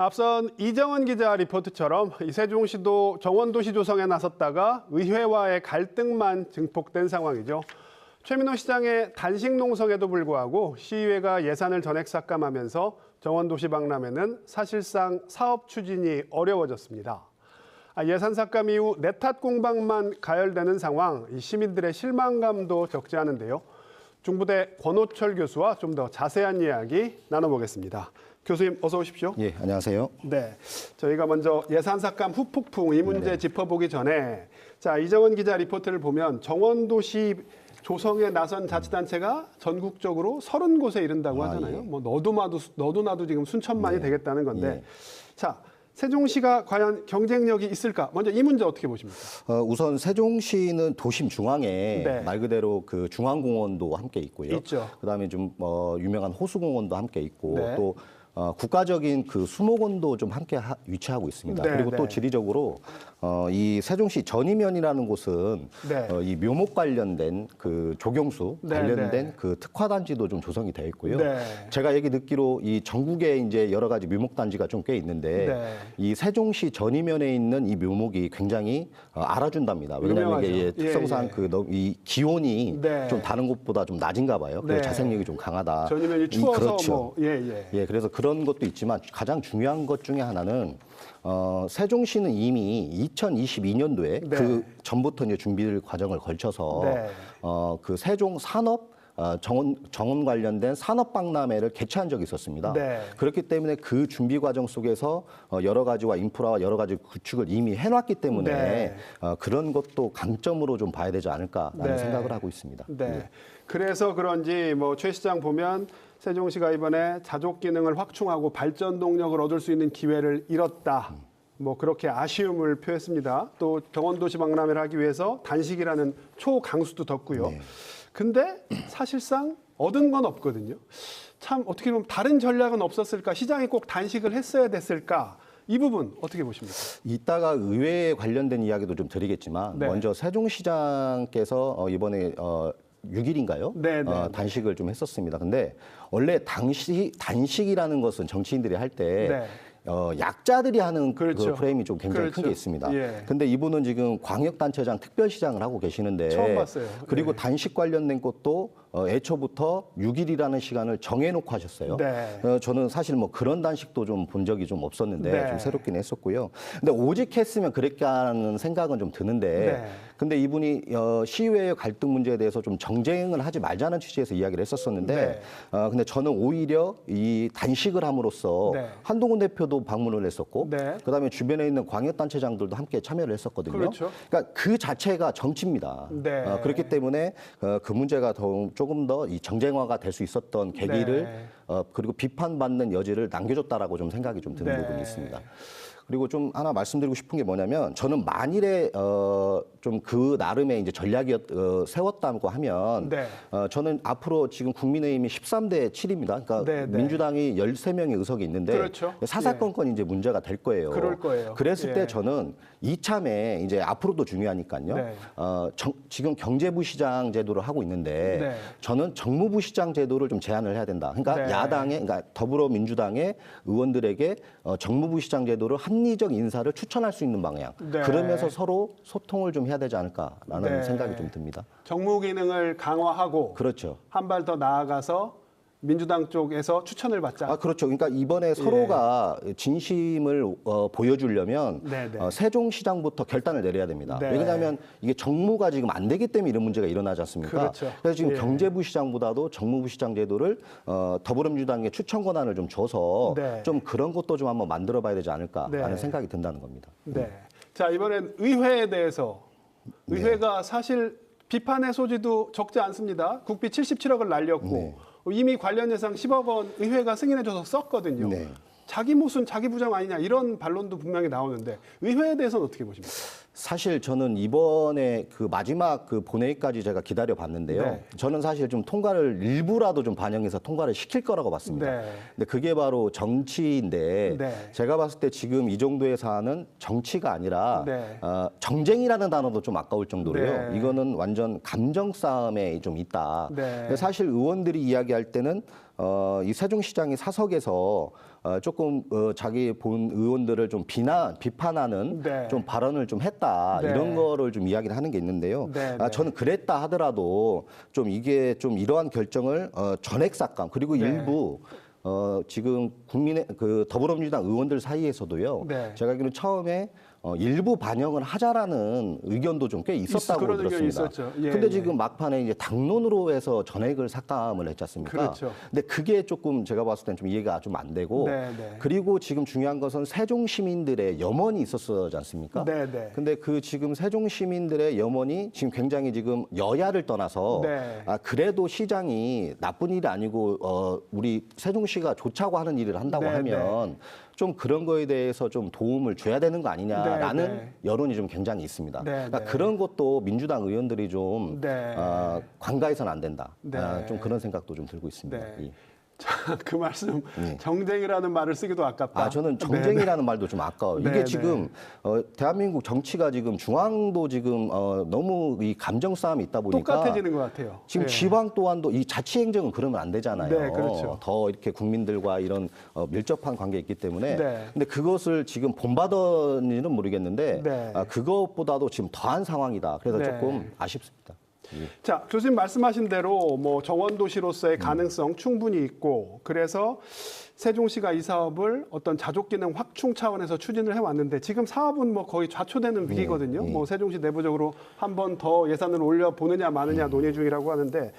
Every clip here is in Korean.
앞선 이정은 기자 리포트처럼 이 세종시도 정원도시 조성에 나섰다가 의회와의 갈등만 증폭된 상황이죠. 최민호 시장의 단식 농성에도 불구하고 시의회가 예산을 전액 삭감하면서 정원도시 박람회는 사실상 사업 추진이 어려워졌습니다. 예산 삭감 이후 내탓 공방만 가열되는 상황, 시민들의 실망감도 적지 않은데요. 중부대 권호철 교수와 좀 더 자세한 이야기 나눠보겠습니다. 교수님 어서 오십시오. 예, 안녕하세요. 네, 저희가 먼저 예산 삭감 후폭풍 이 문제 짚어보기 전에 자 이정은 기자 리포트를 보면 정원도시 조성에 나선 자치단체가 전국적으로 30곳에 이른다고 하잖아요. 예. 뭐 너도 나도 지금 순천만이 되겠다는 건데 예. 자 세종시가 과연 경쟁력이 있을까? 먼저 이 문제 어떻게 보십니까? 우선 세종시는 도심 중앙에 네. 말 그대로 그 중앙공원도 함께 있고요. 있죠. 그다음에 좀 유명한 호수공원도 함께 있고 네. 또 국가적인 그 수목원도 좀 함께 위치하고 있습니다. 네, 그리고 또 네. 지리적으로 이 세종시 전이면이라는 곳은 네. 이 묘목 관련된 그 조경수 네, 관련된 네. 그 특화단지도 좀 조성이 되어 있고요. 네. 제가 얘기 듣기로 이 전국에 이제 여러 가지 묘목 단지가 좀 꽤 있는데 네. 이 세종시 전이면에 있는 이 묘목이 굉장히 알아준답니다. 왜냐하면 이게 유명하죠. 특성상 예, 예. 이 기온이 네. 좀 다른 곳보다 좀 낮은가 봐요. 그래서 네. 자생력이 좀 강하다. 전이면이 추워서 그렇죠. 뭐 예. 예, 그래서 그런 것도 있지만 가장 중요한 것 중에 하나는 세종시는 이미 2022년도에 네. 그 전부터 이제 준비 과정을 걸쳐서 네. 그 세종 산업 정원 관련된 산업 박람회를 개최한 적이 있었습니다. 네. 그렇기 때문에 그 준비 과정 속에서 여러 가지와 인프라와 여러 가지 구축을 이미 해놨기 때문에 네. 그런 것도 강점으로 좀 봐야 되지 않을까라는 네. 생각을 하고 있습니다. 네. 그래서 그런지 뭐 최 시장 보면 세종시가 이번에 자족 기능을 확충하고 발전 동력을 얻을 수 있는 기회를 잃었다. 뭐 그렇게 아쉬움을 표했습니다. 또 정원도시 박람회를 하기 위해서 단식이라는 초강수도 뒀고요. 네. 근데 사실상 얻은 건 없거든요. 참 어떻게 보면 다른 전략은 없었을까? 시장이 꼭 단식을 했어야 됐을까? 이 부분 어떻게 보십니까? 이따가 의회에 관련된 이야기도 좀 드리겠지만 네. 먼저 세종시장께서 이번에 6일인가요? 네, 네. 단식을 좀 했었습니다. 근데 원래 단식이라는 것은 정치인들이 할 때 네. 약자들이 하는 그렇죠. 그 프레임이 좀 굉장히 그렇죠. 크게 있습니다. 예. 근데 이분은 지금 광역단체장 특별시장을 하고 계시는데 처음 봤어요. 그리고 네. 단식 관련된 것도 애초부터 6일이라는 시간을 정해놓고 하셨어요. 네. 저는 사실 뭐 그런 단식도 좀 본 적이 좀 없었는데 네. 좀 새롭긴 했었고요. 근데 오직 했으면 그랬겠다는 생각은 좀 드는데 네. 근데 이분이 시의회의 갈등 문제에 대해서 좀 정쟁을 하지 말자는 취지에서 이야기를 했었었는데 네. 근데 저는 오히려 이 단식을 함으로써 네. 한동훈 대표도 방문을 했었고 네. 그다음에 주변에 있는 광역단체장들도 함께 참여를 했었거든요. 그렇죠. 그러니까 그 자체가 정치입니다. 네. 그렇기 때문에 그 문제가 조금 더 이 정쟁화가 될 수 있었던 계기를 네. 그리고 비판받는 여지를 남겨줬다라고 좀 생각이 좀 드는 네. 부분이 있습니다. 그리고 좀 하나 말씀드리고 싶은 게 뭐냐면 저는 만일에 좀 그 나름의 이제 전략이 세웠다고 하면 네. 저는 앞으로 지금 국민의힘이 13대 7입니다. 그러니까 네, 네. 민주당이 13명의 의석이 있는데 그렇죠. 사사건건 이제 문제가 될 거예요. 그럴 거예요. 그랬을 예. 때 저는 이참에 이제 앞으로도 중요하니까요. 네. 지금 경제부시장 제도를 하고 있는데 네. 저는 정무부시장 제도를 좀 제한을 해야 된다. 그러니까 네. 그러니까 더불어민주당의 의원들에게 정무부시장 제도를 합리적 인사를 추천할 수 있는 방향. 네. 그러면서 서로 소통을 좀 해야 되지 않을까라는 네. 생각이 좀 듭니다. 정무 기능을 강화하고 그렇죠. 한 발 더 나아가서 민주당 쪽에서 추천을 받자. 그렇죠. 그러니까 이번에 서로가 진심을 보여주려면 네, 네. 세종시장부터 결단을 내려야 됩니다. 네. 왜냐하면 이게 정무가 지금 안 되기 때문에 이런 문제가 일어나지 않습니까? 그렇죠. 그래서 지금 예. 경제부시장보다도 정무부시장 제도를 더불어민주당에 추천 권한을 좀 줘서 네. 좀 그런 것도 좀 한번 만들어봐야 되지 않을까라는 네. 생각이 든다는 겁니다. 네. 자, 이번엔 의회에 대해서 의회가 사실 비판의 소지도 적지 않습니다. 국비 77억을 날렸고 네. 이미 관련 예상 10억 원 의회가 승인해줘서 썼거든요. 네. 자기 모순, 자기 부정 아니냐 이런 반론도 분명히 나오는데 의회에 대해서는 어떻게 보십니까? 사실 저는 이번에 그 마지막 그 본회의까지 제가 기다려 봤는데요. 네. 저는 사실 좀 통과를 일부라도 좀 반영해서 통과를 시킬 거라고 봤습니다. 네. 근데 그게 바로 정치인데 네. 제가 봤을 때 지금 이 정도의 사안은 정치가 아니라 네. 정쟁이라는 단어도 좀 아까울 정도로요. 네. 이거는 완전 감정 싸움에 좀 있다. 네. 근데 사실 의원들이 이야기할 때는 이 세종시장이 사석에서 조금 자기 본 의원들을 좀 비판하는 네. 좀 발언을 좀 했다 네. 이런 거를 좀 이야기를 하는 게 있는데요. 네, 네. 저는 그랬다 하더라도 좀 이게 좀 이러한 결정을 전액 삭감 그리고 네. 일부 지금 국민의 그 더불어민주당 의원들 사이에서도요. 네. 제가 알기로는 처음에 일부 반영을 하자라는 의견도 좀 꽤 있었다고 그런 의견이 들었습니다. 있었죠. 예, 근데 예. 지금 막판에 이제 당론으로 해서 전액을 삭감을 했지 않습니까? 그렇죠. 근데 그게 조금 제가 봤을 땐 좀 이해가 좀 안 되고 네, 네. 그리고 지금 중요한 것은 세종 시민들의 염원이 있었지 않습니까? 네, 네. 근데 그 지금 세종 시민들의 염원이 지금 굉장히 지금 여야를 떠나서 네. 그래도 시장이 나쁜 일이 아니고 우리 세종시가 좋자고 하는 일을 한다고 네, 하면 좀 그런 거에 대해서 좀 도움을 줘야 되는 거 아니냐라는 네, 네. 여론이 좀 굉장히 있습니다. 네, 그러니까 네. 그런 것도 민주당 의원들이 좀 네. 관가해서는 안 된다. 네. 좀 그런 생각도 좀 들고 있습니다. 네. 예. 자, 그 말씀 네. 정쟁이라는 말을 쓰기도 아깝다. 저는 정쟁이라는 말도 좀 아까워요. 네, 이게 네. 지금 대한민국 정치가 지금 중앙도 지금 너무 이 감정 싸움이 있다 보니까 똑같아지는 것 같아요. 지금 예. 지방 또한도 이 자치행정은 그러면 안 되잖아요. 네, 그렇죠. 더 이렇게 국민들과 이런 밀접한 관계가 있기 때문에. 네. 근데 그것을 지금 본받았는지는 모르겠는데 네. 그것보다도 지금 더한 상황이다. 그래서 네. 조금 아쉽습니다. 자, 교수님 말씀하신 대로 뭐 정원도시로서의 가능성 충분히 있고 그래서 세종시가 이 사업을 어떤 자족기능 확충 차원에서 추진을 해왔는데 지금 사업은 뭐 거의 좌초되는 위기거든요. 뭐 세종시 내부적으로 한 번 더 예산을 올려 보느냐 마느냐 논의 중이라고 하는데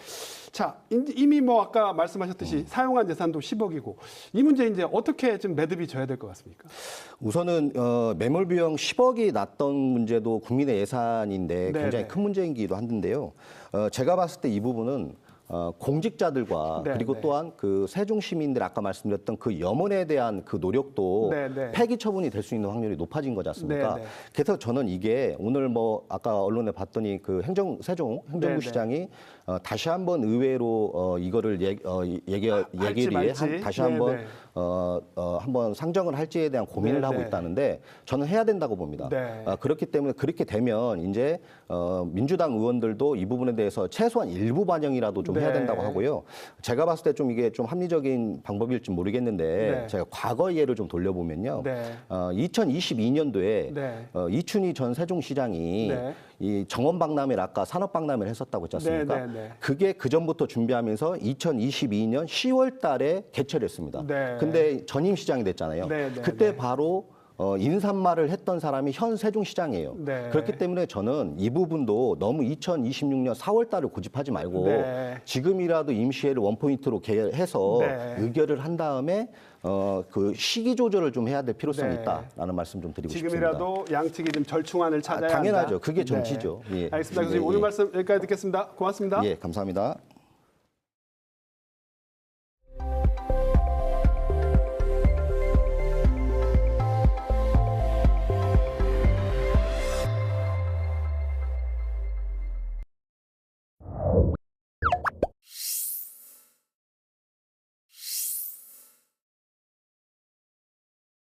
자, 이미 뭐 아까 말씀하셨듯이 사용한 예산도 10억이고 이 문제 이제 어떻게 좀 매듭이 져야 될 것 같습니까? 우선은 매몰 비용 10억이 났던 문제도 국민의 예산인데 네, 굉장히 네. 큰 문제이기도 한데요. 제가 봤을 때 이 부분은 공직자들과 네, 그리고 네. 또한 그 세종 시민들 아까 말씀드렸던 그 염원에 대한 그 노력도 네, 네. 폐기 처분이 될 수 있는 확률이 높아진 거지 않습니까? 네, 네. 그래서 저는 이게 오늘 뭐 아까 언론에 봤더니 그 세종 행정부 네, 네. 시장이 다시 한번 의회로 이거를 할지 말지. 다시 네, 한번 네. 한번 상정을 할지에 대한 고민을 네, 하고 네. 있다는데 저는 해야 된다고 봅니다. 네. 그렇기 때문에 그렇게 되면 이제 민주당 의원들도 이 부분에 대해서 최소한 일부 반영이라도 좀 해야 네. 된다고 하고요. 제가 봤을 때 좀 이게 좀 합리적인 방법일지 모르겠는데 네. 제가 과거 예를 좀 돌려보면요. 네. 2022년도에 네. 이춘희 전 세종시장이 네. 이 정원박람회를 아까 산업박람회를 했었다고 했지 않습니까? 네, 네, 네. 그게 그 전부터 준비하면서 2022년 10월 달에 개최를 했습니다. 네. 근데 전임 시장이 됐잖아요. 네, 네, 그때 네. 바로 인사말을 했던 사람이 현 세종시장이에요. 네. 그렇기 때문에 저는 이 부분도 너무 2026년 4월 달을 고집하지 말고 네. 지금이라도 임시회를 원포인트로 해서 네. 의결을 한 다음에 그 시기 조절을 좀 해야 될 필요성이 네. 있다라는 말씀 좀 드리고 지금이라도 양측이 좀 절충안을 찾아야 한다. 당연하죠. 그게 정치죠. 네. 예. 알겠습니다. 교수님 오늘 말씀 여기까지 듣겠습니다. 고맙습니다. 예, 감사합니다.